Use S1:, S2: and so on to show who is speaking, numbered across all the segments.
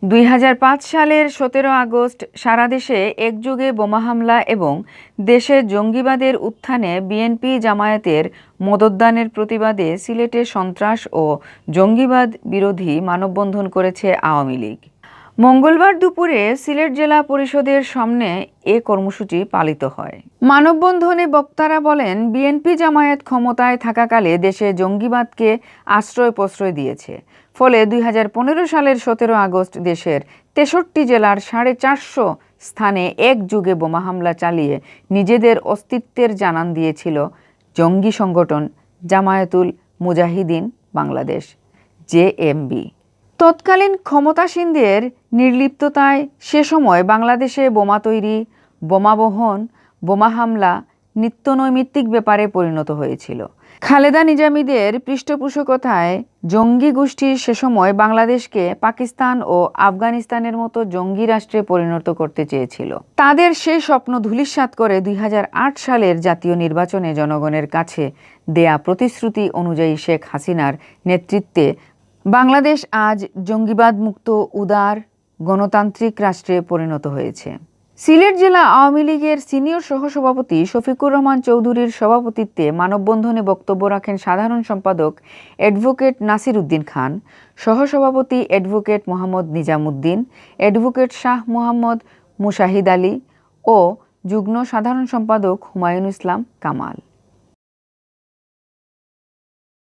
S1: 2005 সালের 17 আগস্ট সারা দেশে একযোগে বোমা হামলা এবং দেশে জঙ্গিবাদের উত্থানে বিএনপি জামায়াতের মদতদানের প্রতিবাদে সিলেটে সন্ত্রাস ও জঙ্গিবাদ বিরোধী মানববন্ধন করেছে আওয়ামী লীগ। মঙ্গলবার দুপুরে সিলেট জেলা পরিষদের সামনে এ কর্মসূচি পালিত হয়। মানববন্ধনে বক্তারা বলেন, বিএনপি জামায়াত ক্ষমতায় থাকাকালে দেশে জঙ্গিবাদকে আশ্রয় প্রশ্রয় দিয়েছে। ফলে 2015 সালের 17 আগস্ট দেশের 63 জেলার 450 স্থানে একযোগে বোমা হামলা চালিয়ে নিজেদের অস্তিত্বের জানান দিয়েছিল জঙ্গি সংগঠন জামায়াতুল মুজাহিদিন বাংলাদেশ (জেএমবি). তৎকালীন ক্ষমতাসীনদের নির্লিপ্ততায় সে সময় বাংলাদেশে বোমা তৈরি, বোমা বহন, বোমা হামলা নিত্যনৈমিত্তিক ব্যাপারে পরিণত হয়েছিল। খালেদা নিজামীদের পৃষ্ঠপোষকতায় জঙ্গি গোষ্ঠী সে সময় বাংলাদেশকে পাকিস্তান ও আফগানিস্তানের মতো জঙ্গি রাষ্ট্রে পরিণত করতে চেয়েছিল। তাদের সেই স্বপ্ন ধূলিসাৎ করে 2008 সালের জাতীয় নির্বাচনে জনগণের কাছে দেয়া প্রতিশ্রুতি অনুযায়ী শেখ হাসিনার নেতৃত্বে বাংলাদেশ আজ জঙ্গিবাদ মুক্ত উদার গণতান্ত্রিক রাষ্ট্রে পরিণত হয়েছে। সিলেট জেলা আওয়ামী লীগের সিনিয়র সহসভাপতি শফিকুর রহমান চৌধুরীর সভাপতিত্বে মানববন্ধনে বক্তব্য রাখেন সাধারণ সম্পাদক অ্যাডভোকেট নাসির উদ্দিন খান, সহসভাপতি অ্যাডভোকেট মোহাম্মদ নিজামুদ্দিন, অ্যাডভোকেট শাহ মোহাম্মদ মুশাহিদ আলী ও যুগ্ম সাধারণ সম্পাদক হুমায়ুন ইসলাম কামাল।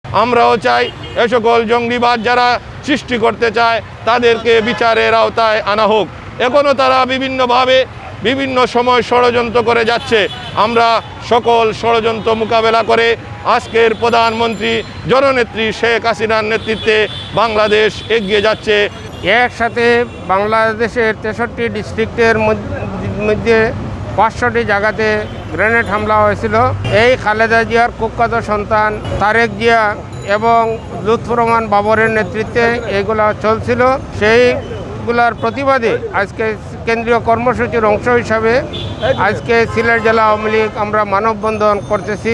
S2: আমরাও চাই এ সকল জঙ্গিবাদ যারা সৃষ্টি করতে চায় তাদেরকে বিচারের আওতায় আনা হোক। এখনও তারা বিভিন্নভাবে বিভিন্ন সময় ষড়যন্ত্র করে যাচ্ছে। আমরা সকল ষড়যন্ত্র মোকাবেলা করে আজকের প্রধানমন্ত্রী জননেত্রী শেখ হাসিনার নেতৃত্বে বাংলাদেশ এগিয়ে যাচ্ছে।
S3: একসাথে বাংলাদেশের 63 ডিস্ট্রিক্টের মধ্যে 500টি জায়গাতে গ্রেনেড হামলা হয়েছিল। এই খালেদা জিয়ার কুখ্যাত সন্তান তারেক জিয়া এবং লুৎফর রহমান বাবরের নেতৃত্বে এগুলো চলছিল। সেইগুলোর প্রতিবাদে আজকে কেন্দ্রীয় কর্মসূচির অংশ হিসাবে আজকে সিলেট জেলা আওয়ামী লীগ আমরা মানববন্ধন করতেছি।